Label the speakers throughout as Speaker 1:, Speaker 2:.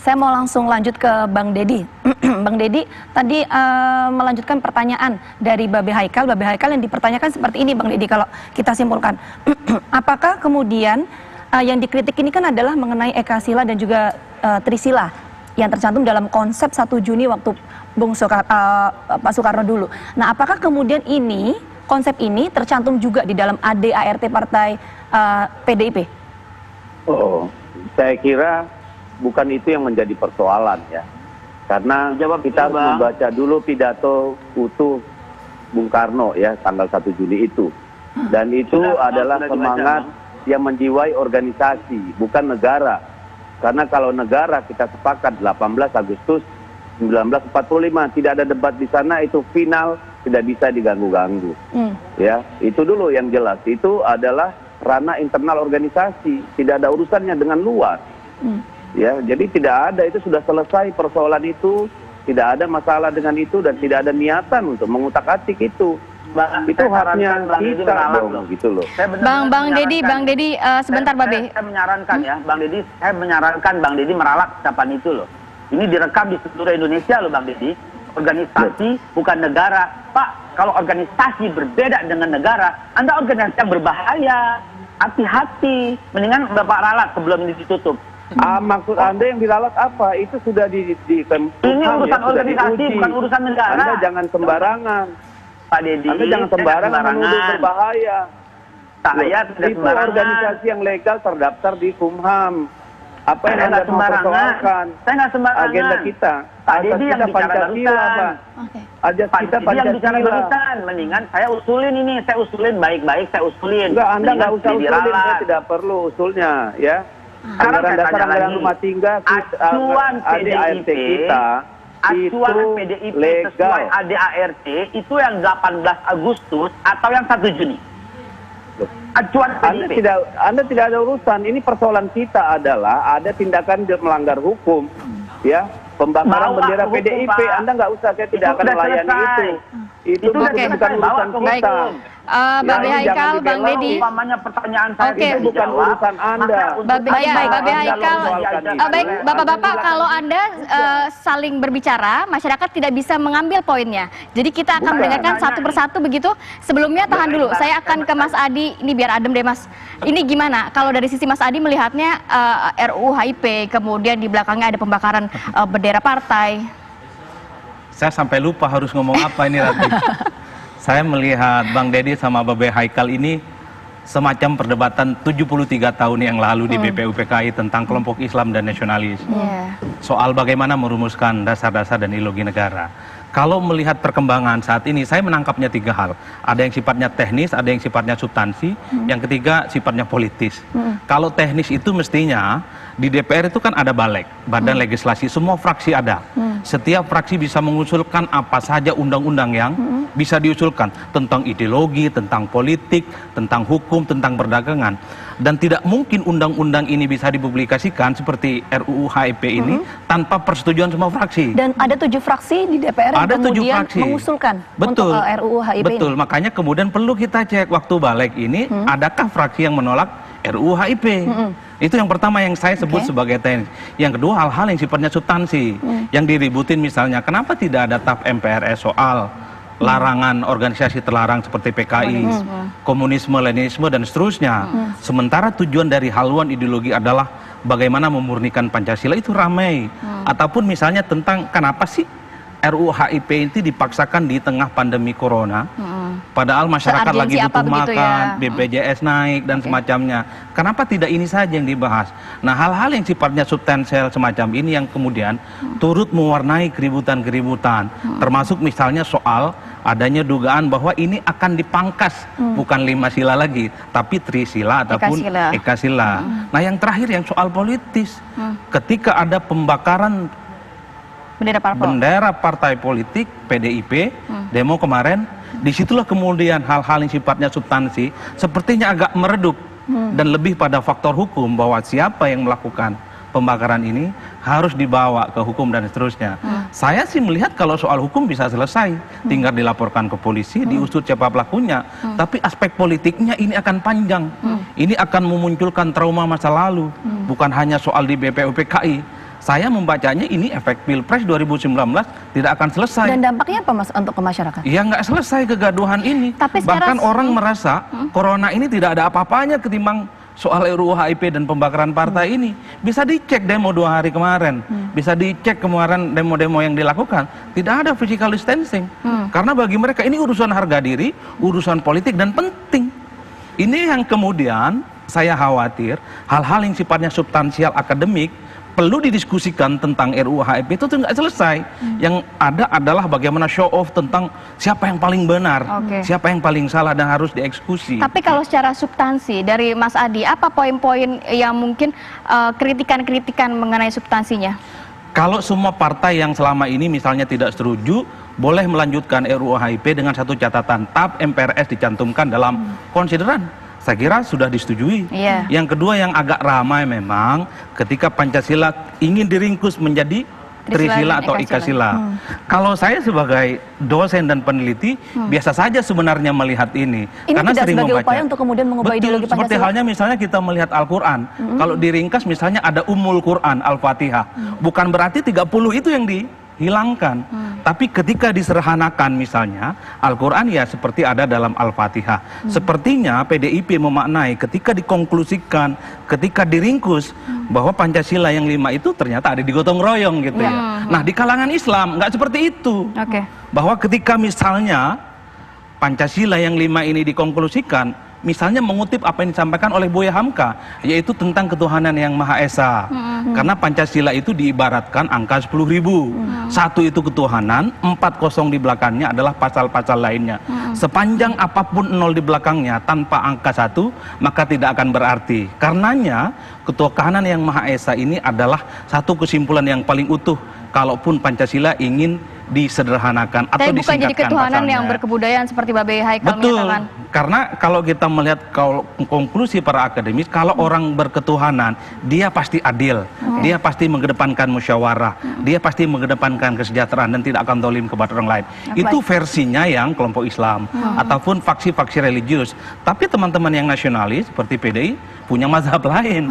Speaker 1: saya mau langsung lanjut ke Bang Deddy. Bang Deddy tadi melanjutkan pertanyaan dari Babe Haikal. Babe Haikal yang dipertanyakan seperti ini, Bang Deddy, kalau kita simpulkan. Apakah kemudian yang dikritik ini kan adalah mengenai Ekasila dan juga Trisila yang tercantum dalam konsep 1 Juni waktu Pak Soekarno dulu. Nah, apakah kemudian ini, konsep ini tercantum juga di dalam AD/ART Partai PDIP?
Speaker 2: Oh, saya kira bukan itu yang menjadi persoalan ya. Karena kita harus membaca dulu pidato utuh Bung Karno ya, tanggal 1 Juli itu. Dan itu adalah semangat yang menjiwai organisasi, bukan negara. Karena kalau negara kita sepakat 18 Agustus 1945, tidak ada debat di sana, itu final, tidak bisa diganggu-ganggu. Ya, itu dulu yang jelas. Itu adalah ranah internal organisasi, tidak ada urusannya dengan luar. Ya, jadi tidak ada, itu sudah selesai persoalan itu, tidak ada masalah dengan itu dan tidak ada niatan untuk mengutak-atik itu. Itu haknya kita dong, gitu loh.
Speaker 1: Bang Deddy, sebentar Babe.
Speaker 3: Saya menyarankan ya, Bang Deddy, saya menyarankan Bang Deddy meralat ucapan itu loh. Ini direkam di seluruh Indonesia loh, Bang Deddy. Organisasi bukan negara. Pak, kalau organisasi berbeda dengan negara, Anda organisasi yang berbahaya. Hati-hati, mendingan Bapak ralat sebelum ini ditutup.
Speaker 2: Maksud Anda yang diralat apa? Itu sudah di
Speaker 3: ini urusan organisasi, bukan urusan negara.
Speaker 2: Anda jangan sembarangan.
Speaker 3: Pak Deddy,
Speaker 2: Anda jangan sembarangan menuduh berbahaya.
Speaker 3: Saya tidak
Speaker 2: itu organisasi yang legal terdaftar di Kumham. Apa yang Anda mau persoalkan?
Speaker 3: Saya nggak sembarangan.
Speaker 2: Agenda kita.
Speaker 3: Pak Deddy yang bicara barusan.
Speaker 2: Ajas kita
Speaker 3: Pak Deddy yang bicara
Speaker 2: Pancasila.
Speaker 3: barusan. Mendingan saya usulin ini, saya usulin baik-baik, saya usulin.
Speaker 2: Enggak, Anda nggak usah usulin, saya
Speaker 3: ralat.
Speaker 2: tidak perlu usulnya, ya.
Speaker 3: Sekarang
Speaker 2: Anggaran
Speaker 3: saya
Speaker 2: dasar
Speaker 3: tanya
Speaker 2: anggaran
Speaker 3: lagi.
Speaker 2: rumah tangga
Speaker 3: Acuan
Speaker 2: AD/ART kita
Speaker 3: acuan
Speaker 2: itu
Speaker 3: PDIP
Speaker 2: legal.
Speaker 3: sesuai AD/ART itu yang 18 Agustus atau yang 1 Juni? Acuan PDIP.
Speaker 2: Anda tidak ada urusan. Ini persoalan kita adalah ada tindakan melanggar hukum, ya. Pembakaran
Speaker 3: Bawa
Speaker 2: bendera
Speaker 3: hukum,
Speaker 2: PDIP,
Speaker 3: Pak.
Speaker 2: Anda nggak usah, saya tidak
Speaker 3: Itu
Speaker 2: akan
Speaker 3: sudah
Speaker 2: melayani
Speaker 3: selesai.
Speaker 2: itu bukan urusan kita.
Speaker 1: Babe Haikal, Bang Deddy.
Speaker 3: Umpamanya pertanyaan saya
Speaker 1: Oke.
Speaker 2: Itu bukan urusan Anda.
Speaker 1: Babe Haikal, baik, Bapak-bapak, kalau Anda saling berbicara, masyarakat tidak bisa mengambil poinnya. Jadi kita akan mendengarkan satu persatu begitu. Sebelumnya tahan dulu, saya akan ke Mas Adi. Ini biar adem deh, Mas. Ini gimana? Kalau dari sisi Mas Adi melihatnya RUU HIP, kemudian di belakangnya ada pembakaran bendera partai.
Speaker 4: Saya sampai lupa harus ngomong apa ini, Rati. Saya melihat Bang Deddy sama Babe Haikal ini semacam perdebatan 73 tahun yang lalu di BPUPKI tentang kelompok Islam dan nasionalis. Soal bagaimana merumuskan dasar-dasar dan ideologi negara. Kalau melihat perkembangan saat ini, saya menangkapnya 3 hal. Ada yang sifatnya teknis, ada yang sifatnya substansi, yang ketiga sifatnya politis. Kalau teknis itu mestinya di DPR itu kan ada Balek, Badan Legislasi, semua fraksi ada. Setiap fraksi bisa mengusulkan apa saja undang-undang yang bisa diusulkan tentang ideologi, tentang politik, tentang hukum, tentang perdagangan. Dan tidak mungkin undang-undang ini bisa dipublikasikan seperti RUU HIP ini tanpa persetujuan semua fraksi.
Speaker 1: Dan ada 7 fraksi di DPR yang
Speaker 4: Ada 7
Speaker 1: kemudian
Speaker 4: fraksi
Speaker 1: mengusulkan
Speaker 4: betul,
Speaker 1: untuk RUU HIP
Speaker 4: betul.
Speaker 1: ini.
Speaker 4: Makanya kemudian perlu kita cek waktu Balek ini, adakah fraksi yang menolak RUU HIP? Itu yang pertama yang saya sebut sebagai teknis. Yang kedua, hal-hal yang sifatnya substansi, yang diributin misalnya, kenapa tidak ada TAP MPRS soal larangan organisasi terlarang seperti PKI, komunisme, Leninisme, dan seterusnya. Sementara tujuan dari haluan ideologi adalah bagaimana memurnikan Pancasila, itu ramai. Ataupun misalnya tentang kenapa sih RUU HIP itu dipaksakan di tengah pandemi corona, padahal masyarakat lagi butuh makan, BPJS naik, dan semacamnya. Kenapa tidak ini saja yang dibahas? Nah, hal-hal yang sifatnya substansial semacam ini yang kemudian turut mewarnai keributan-keributan, termasuk misalnya soal adanya dugaan bahwa ini akan dipangkas, bukan 5 sila lagi, tapi Trisila ataupun Ekasila. Nah, yang terakhir yang soal politis, ketika ada pembakaran bendera partai politik PDIP, demo kemarin, disitulah kemudian hal-hal yang sifatnya substansi sepertinya agak meredup dan lebih pada faktor hukum, bahwa siapa yang melakukan pembakaran ini harus dibawa ke hukum dan seterusnya. Saya sih melihat kalau soal hukum bisa selesai, tinggal dilaporkan ke polisi, diusut siapa pelakunya. Tapi aspek politiknya ini akan panjang, ini akan memunculkan trauma masa lalu, bukan hanya soal di BPUPKI. saya membacanya ini efek Pilpres 2019 tidak akan selesai.
Speaker 1: Dan dampaknya apa Mas untuk ke masyarakat?
Speaker 4: Ya nggak selesai kegaduhan ini.
Speaker 1: Tapi
Speaker 4: Bahkan orang merasa corona ini tidak ada apa-apanya ketimbang soal RUU HIP dan pembakaran partai ini. Bisa dicek demo 2 hari kemarin, bisa dicek kemarin demo-demo yang dilakukan. Tidak ada physical distancing. Karena bagi mereka ini urusan harga diri, urusan politik dan penting. Ini yang kemudian saya khawatir hal-hal yang sifatnya substansial akademik perlu didiskusikan tentang RUU HIP itu nggak selesai. Yang ada adalah bagaimana show off tentang siapa yang paling benar, siapa yang paling salah dan harus dieksekusi.
Speaker 5: Tapi kalau secara substansi dari Mas Adi, apa poin-poin yang mungkin kritikan-kritikan mengenai substansinya?
Speaker 4: Kalau semua partai yang selama ini misalnya tidak setuju, boleh melanjutkan RUU HIP dengan satu catatan, TAP MPRS dicantumkan dalam konsideran. Saya kira sudah disetujui. Yang kedua yang agak ramai memang ketika Pancasila ingin diringkus menjadi Trisila atau Ikasila. Kalau saya sebagai dosen dan peneliti biasa saja sebenarnya melihat ini. Karena
Speaker 1: tidak
Speaker 4: sering
Speaker 1: sebagai
Speaker 4: membaca.
Speaker 1: upaya untuk kemudian mengubah ideologi Pancasila.
Speaker 4: Seperti halnya misalnya kita melihat Al-Quran. Kalau diringkas misalnya ada Ummul Quran, Al-Fatihah. Bukan berarti 30 itu yang dihilangkan. Tapi ketika diserhanakan misalnya Al-Quran ya seperti ada dalam Al-Fatihah. Sepertinya PDIP memaknai ketika dikonklusikan, ketika diringkus bahwa Pancasila yang 5 itu ternyata ada digotong royong gitu ya. Nah di kalangan Islam nggak seperti itu. Bahwa ketika misalnya Pancasila yang 5 ini dikonklusikan, misalnya mengutip apa yang disampaikan oleh Buya Hamka, yaitu tentang ketuhanan yang Maha Esa. Karena Pancasila itu diibaratkan angka 10.000. Satu itu ketuhanan, 40 di belakangnya adalah pasal-pasal lainnya. Sepanjang apapun 0 di belakangnya tanpa angka 1, maka tidak akan berarti. Karenanya ketuhanan yang Maha Esa ini adalah satu kesimpulan yang paling utuh kalaupun Pancasila ingin disederhanakan atau
Speaker 5: bukan
Speaker 4: disingkatkan
Speaker 5: jadi ketuhanan
Speaker 4: pasalnya.
Speaker 5: yang berkebudayaan seperti Babe Haikal menyatakan.
Speaker 4: Karena kalau kita melihat konklusi para akademis, kalau orang berketuhanan, dia pasti adil, dia pasti mengedepankan musyawarah, dia pasti mengedepankan kesejahteraan dan tidak akan zalim kepada orang lain. Itu versinya yang kelompok Islam ataupun faksi-faksi religius. Tapi teman-teman yang nasionalis seperti PDI punya mazhab lain.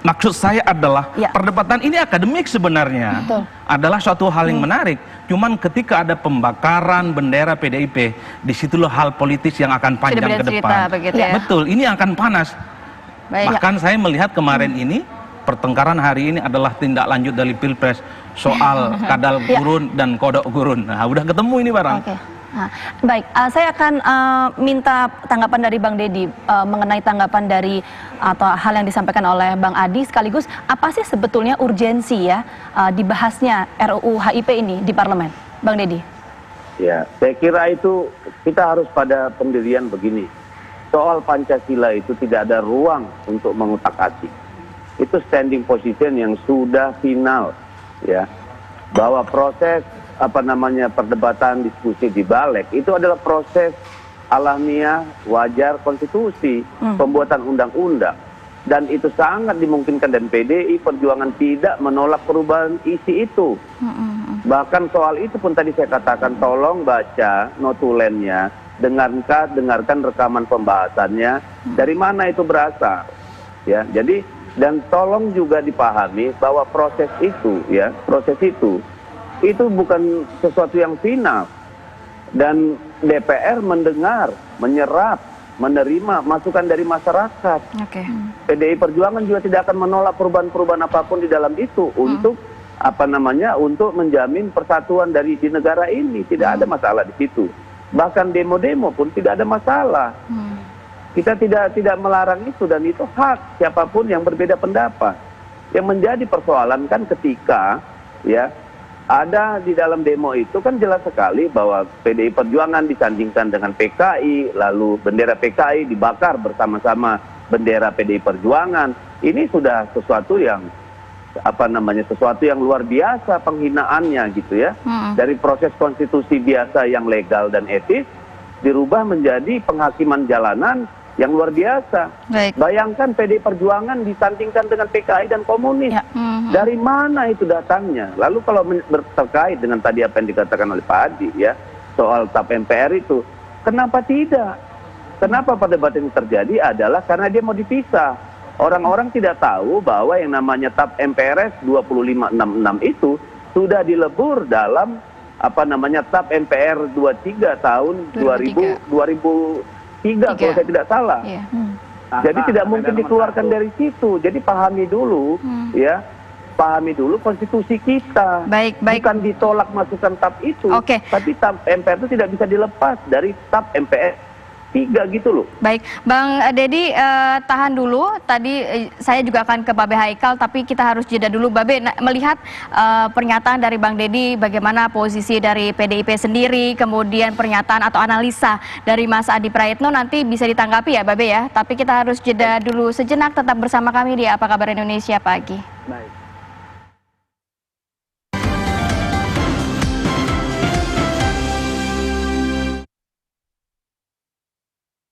Speaker 4: Maksud saya adalah perdebatan ini akademik sebenarnya. Adalah suatu hal yang menarik. Cuman ketika ada pembakaran bendera PDIP, disitulah hal politis yang akan panjang ke depan. Betul, ini akan panas. Bahkan saya melihat kemarin ini pertengkaran hari ini adalah tindak lanjut dari Pilpres soal kadal gurun dan kodok gurun. Nah, udah ketemu ini barang.
Speaker 1: Nah, baik, saya akan minta tanggapan dari Bang Deddy mengenai tanggapan dari atau hal yang disampaikan oleh Bang Adi, sekaligus apa sih sebetulnya urgensi ya dibahasnya RUU HIP ini di parlemen, Bang Deddy?
Speaker 2: Ya, saya kira itu kita harus pada pendirian begini. Soal Pancasila itu tidak ada ruang untuk mengutak-atik. Itu standing position yang sudah final, ya, bahwa proses perdebatan diskusi di balik itu adalah proses alamiah wajar konstitusi, pembuatan undang-undang, dan itu sangat dimungkinkan dan PDI Perjuangan tidak menolak perubahan isi itu. Bahkan soal itu pun tadi saya katakan tolong baca notulennya, dengarkan rekaman pembahasannya dari mana itu berasal, ya. Jadi dan tolong juga dipahami bahwa proses itu bukan sesuatu yang final, dan DPR mendengar, menyerap, menerima masukan dari masyarakat. PDI Perjuangan juga tidak akan menolak perubahan-perubahan apapun di dalam itu untuk untuk menjamin persatuan di negara ini. Tidak ada masalah di situ. Bahkan demo-demo pun tidak ada masalah. Kita tidak melarang itu, dan itu hak siapapun yang berbeda pendapat. Yang menjadi persoalan kan ketika ada di dalam demo itu kan jelas sekali bahwa PDI Perjuangan disandingkan dengan PKI, lalu bendera PKI dibakar bersama-sama bendera PDI Perjuangan. Ini sudah sesuatu yang sesuatu yang luar biasa penghinaannya gitu ya. Dari proses konstitusi biasa yang legal dan etis dirubah menjadi penghakiman jalanan yang luar biasa. Bayangkan PDI Perjuangan disandingkan dengan PKI dan komunis. Dari mana itu datangnya? Lalu kalau terkait dengan tadi apa yang dikatakan oleh Pak Adi ya, soal TAP MPR itu, kenapa tidak? Kenapa perdebatan ini terjadi adalah karena dia mau dipisah. Orang-orang tidak tahu bahwa yang namanya TAP MPRS 2566 itu sudah dilebur dalam TAP MPR 23 tahun 2003 kalau saya tidak salah.
Speaker 5: Iya.
Speaker 2: Jadi tidak mungkin dikeluarkan dari situ. Jadi pahami dulu, ya, pahami dulu konstitusi kita.
Speaker 5: Baik.
Speaker 2: Bukan ditolak masukkan TAP itu,
Speaker 5: Oke.
Speaker 2: tapi TAP MPR itu tidak bisa dilepas dari TAP MPR 3 gitu loh.
Speaker 5: Baik, Bang Dedi, tahan dulu. Tadi saya juga akan ke Babe Haikal, tapi kita harus jeda dulu. Babe, melihat pernyataan dari Bang Dedi, bagaimana posisi dari PDIP sendiri, kemudian pernyataan atau analisa dari Mas Adi Praetno, nanti bisa ditanggapi ya Babe ya. Tapi kita harus jeda dulu sejenak, tetap bersama kami di Apa Kabar Indonesia Pagi.